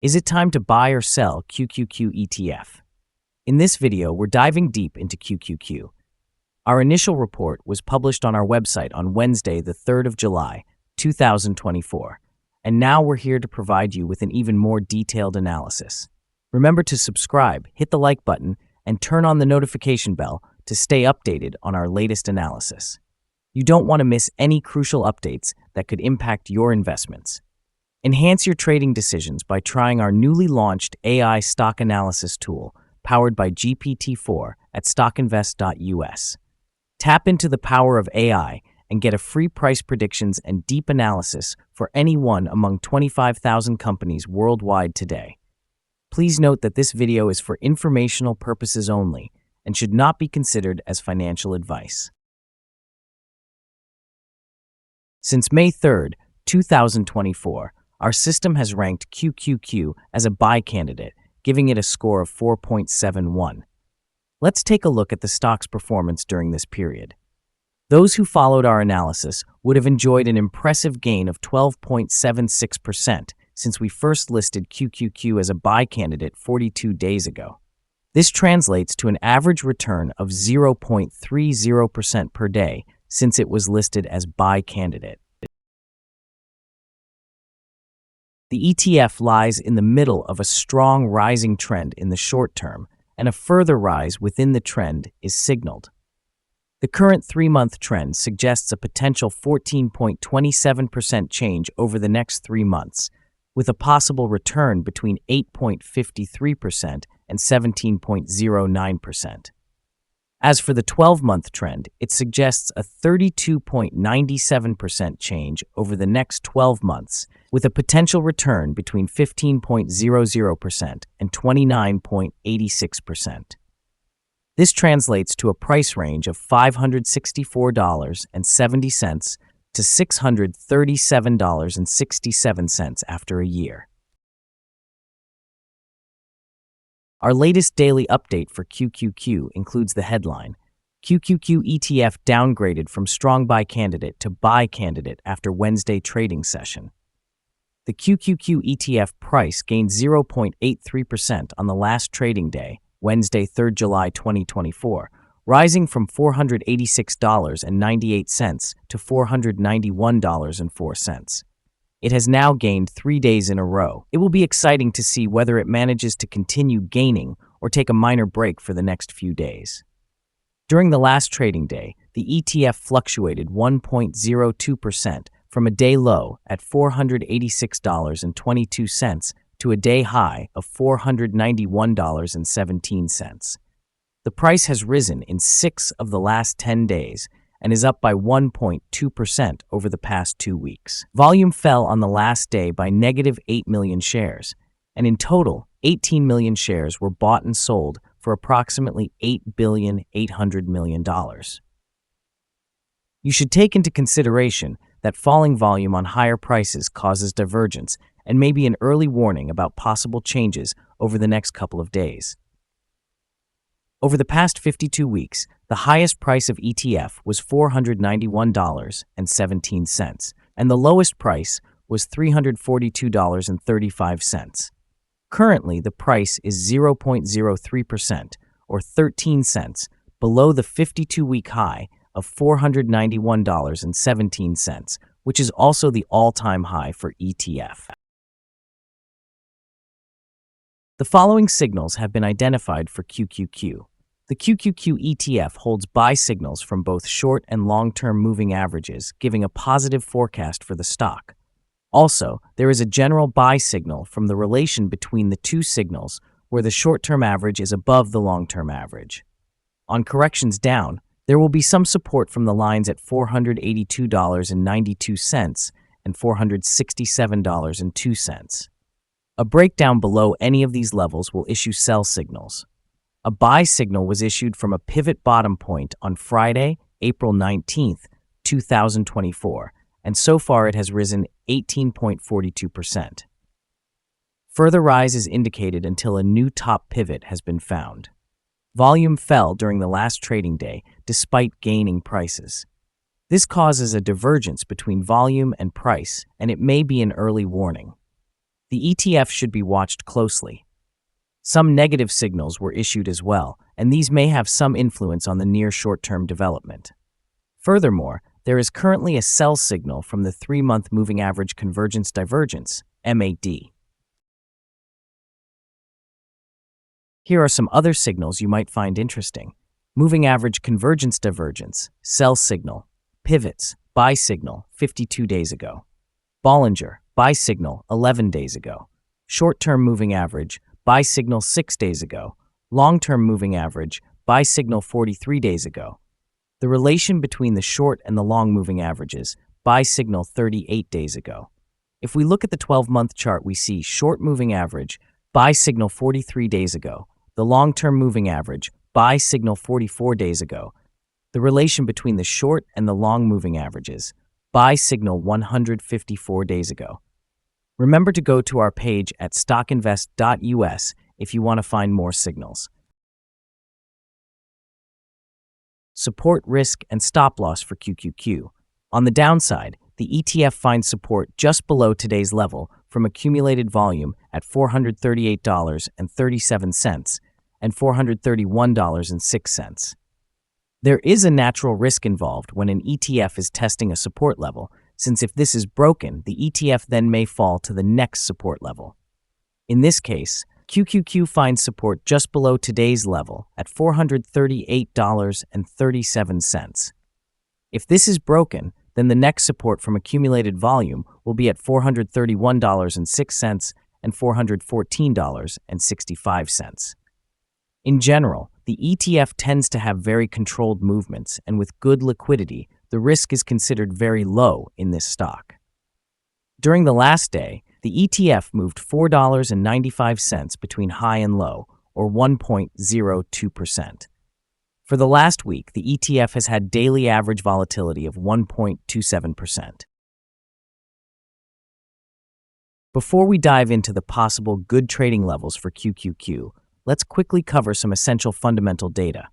Is it time to buy or sell QQQ ETF? In this video, we're diving deep into QQQ. Our initial report was published on our website on Wednesday, the 3rd of July, 2024, and now we're here to provide you with an even more detailed analysis. Remember to subscribe, hit the like button, and turn on the notification bell to stay updated on our latest analysis. You don't want to miss any crucial updates that could impact your investments. Enhance your trading decisions by trying our newly launched AI stock analysis tool powered by GPT-4 at StockInvest.us. Tap into the power of AI and get a free price predictions and deep analysis for any one among 25,000 companies worldwide today. Please note that this video is for informational purposes only and should not be considered as financial advice. Since May 3rd, 2024, our system has ranked QQQ as a buy candidate, giving it a score of 4.71. Let's take a look at the stock's performance during this period. Those who followed our analysis would have enjoyed an impressive gain of 12.76% since we first listed QQQ as a buy candidate 42 days ago. This translates to an average return of 0.30% per day since it was listed as buy candidate. The ETF lies in the middle of a strong rising trend in the short term, and a further rise within the trend is signaled. The current 3-month trend suggests a potential 14.27% change over the next 3 months, with a possible return between 8.53% and 17.09%. As for the 12-month trend, it suggests a 32.97% change over the next 12 months, with a potential return between 15.00% and 29.86%. This translates to a price range of $564.70 to $637.67 after a year. Our latest daily update for QQQ includes the headline, QQQ ETF downgraded from strong buy candidate to buy candidate after Wednesday trading session. The QQQ ETF price gained 0.83% on the last trading day, Wednesday, 3rd July 2024, rising from $486.98 to $491.04. It has now gained 3 days in a row. It will be exciting to see whether it manages to continue gaining or take a minor break for the next few days. During the last trading day, the ETF fluctuated 1.02% from a day low at $486.22 to a day high of $491.17. The price has risen in 6 of the last 10 days and is up by 1.2% over the past 2 weeks. Volume fell on the last day by negative 8 million shares, and in total, 18 million shares were bought and sold for approximately $8.8 billion. You should take into consideration that falling volume on higher prices causes divergence and may be an early warning about possible changes over the next couple of days. Over the past 52 weeks, the highest price of ETF was $491.17, and the lowest price was $342.35. Currently, the price is 0.03%, or 13 cents, below the 52-week high of $491.17, which is also the all-time high for ETF. The following signals have been identified for QQQ. The QQQ ETF holds buy signals from both short and long-term moving averages, giving a positive forecast for the stock. Also, there is a general buy signal from the relation between the two signals, where the short-term average is above the long-term average. On corrections down, there will be some support from the lines at $482.92 and $467.02. A breakdown below any of these levels will issue sell signals. A buy signal was issued from a pivot bottom point on Friday, April 19, 2024, and so far it has risen 18.42%. Further rise is indicated until a new top pivot has been found. Volume fell during the last trading day despite gaining prices. This causes a divergence between volume and price, and it may be an early warning. the ETF should be watched closely. Some negative signals were issued as well, and these may have some influence on the near short-term development. Furthermore, there is currently a sell signal from the 3-month moving average convergence divergence, MAD. Here are some other signals you might find interesting. Moving average convergence divergence, sell signal, pivots, buy signal 52 days ago. Bollinger, buy signal 11 days ago. Short-term moving average, buy signal 6 days ago. Long-term moving average, buy signal 43 days ago. The relation between the short and the long moving averages, buy signal 38 days ago. If we look at the 12-month chart, we see short moving average, buy signal 43 days ago. The long-term moving average, buy signal 44 days ago. The relation between the short and the long moving averages, buy signal 154 days ago. Remember to go to our page at StockInvest.us if you want to find more signals. Support, risk, and stop loss for QQQ. On the downside, the ETF finds support just below today's level from accumulated volume at $438.37 and $431.06. There is a natural risk involved when an ETF is testing a support level, since if this is broken, the ETF then may fall to the next support level. In this case, QQQ finds support just below today's level at $438.37. If this is broken, then the next support from accumulated volume will be at $431.06 and $414.65. In general, the ETF tends to have very controlled movements, and with good liquidity, the risk is considered very low in this stock. During the last day, the ETF moved $4.95 between high and low, or 1.02%. For the last week, the ETF has had daily average volatility of 1.27%. Before we dive into the possible good trading levels for QQQ, let's quickly cover some essential fundamental data.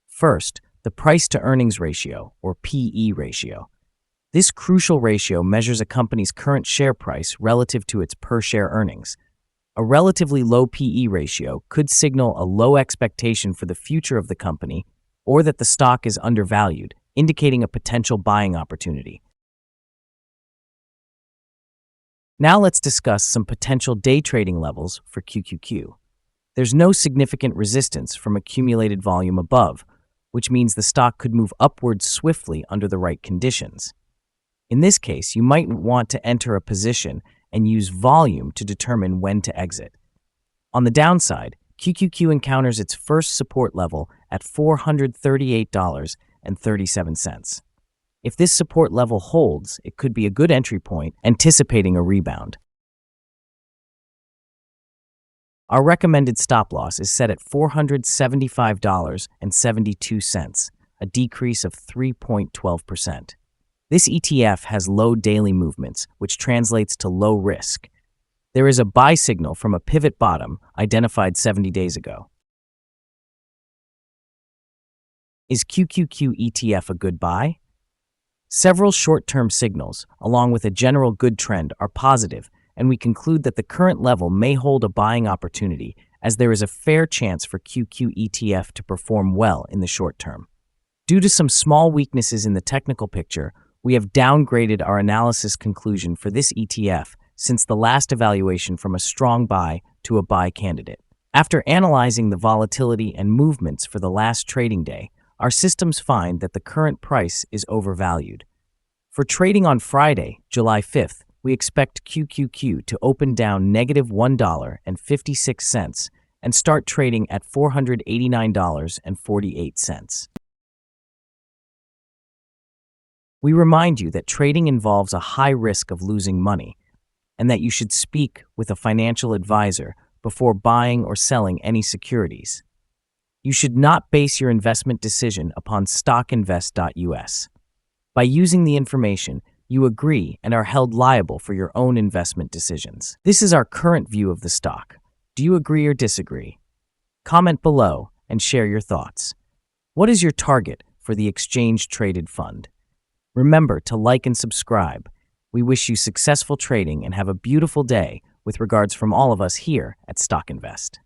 First, the price-to-earnings ratio, or PE ratio. This crucial ratio measures a company's current share price relative to its per-share earnings. A relatively low PE ratio could signal a low expectation for the future of the company or that the stock is undervalued, indicating a potential buying opportunity. Now let's discuss some potential day trading levels for QQQ. There's no significant resistance from accumulated volume above, which means the stock could move upwards swiftly under the right conditions. In this case, you might want to enter a position and use volume to determine when to exit. On the downside, QQQ encounters its first support level at $438.37. If this support level holds, it could be a good entry point, anticipating a rebound. Our recommended stop loss is set at $475.72, a decrease of 3.12%. This ETF has low daily movements, which translates to low risk. There is a buy signal from a pivot bottom identified 70 days ago. Is QQQ ETF a good buy? Several short-term signals, along with a general good trend, are positive, and we conclude that the current level may hold a buying opportunity, as there is a fair chance for QQ ETF to perform well in the short term. Due to some small weaknesses in the technical picture, we have downgraded our analysis conclusion for this ETF since the last evaluation from a strong buy to a buy candidate. After analyzing the volatility and movements for the last trading day, our systems find that the current price is overvalued. For trading on Friday, July 5th, we expect QQQ to open down -$1.56 and start trading at $489.48. We remind you that trading involves a high risk of losing money, and that you should speak with a financial advisor before buying or selling any securities. You should not base your investment decision upon StockInvest.us. By using the information, you agree and are held liable for your own investment decisions. This is our current view of the stock. Do you agree or disagree? Comment below and share your thoughts. What is your target for the exchange-traded fund? Remember to like and subscribe. We wish you successful trading and have a beautiful day With regards from all of us here at Stock Invest.